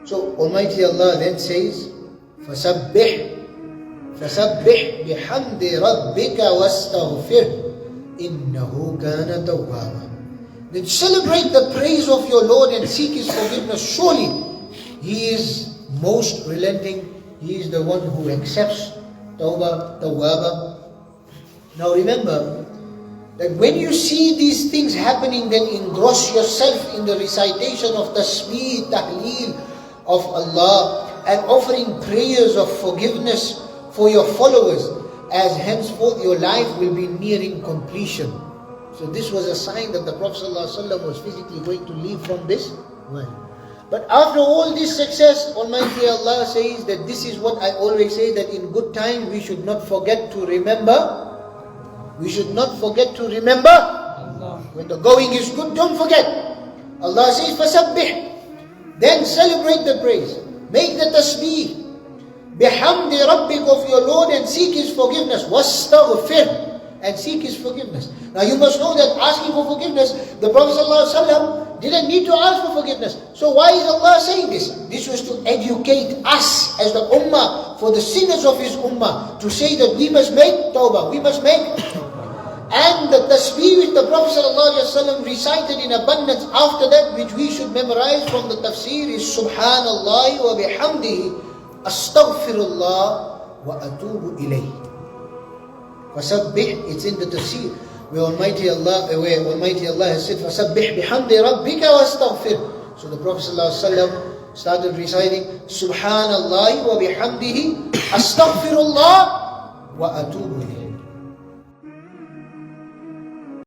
So Almighty Allah then says, فَسَبِّحْ بِحَمْدِ رَبِّكَ وَاسْتَغْفِرْ إِنَّهُ كَانَ تَوَّابًا. Then celebrate the praise of your Lord and seek His forgiveness. Surely He is most relenting. He is the one who accepts Tawbah, Tawwaba. Now remember that when you see these things happening, then engross yourself in the recitation of Tasbih, Tahleel of Allah and offering prayers of forgiveness for your followers, as henceforth your life will be nearing completion. So this was a sign that the Prophet ﷺ was physically going to leave from this world. But after all this success, Almighty Allah says that this is what I always say, that in good time we should not forget to remember. We should not forget to remember Allah. When the going is good, don't forget. Allah says, فَسَبِّحْ. Then celebrate the praise. Make the tasbih. بِحَمْدِ رَبِّكَ of your Lord and seek His forgiveness. وَاسْتَغْفِرْ. And seek His forgiveness. Now you must know that asking for forgiveness, the Prophet ﷺ didn't need to ask for forgiveness. So why is Allah saying this? This was to educate us as the ummah, for the sinners of His ummah, to say that we must make tawbah, we must make. And the tasbih which the Prophet ﷺ recited in abundance after that, which we should memorize from the tafsir, is Subhanallah wa bihamdihi astaghfirullah wa atubu ilayh. Fasabbih, it's in the tafsir, where Almighty Allah has said, Fasabbih bihamdi rabbika wastaghfir. So the Prophet ﷺ started reciting Subhanallah wa bihamdihi astaghfirullah wa atubu ilayh.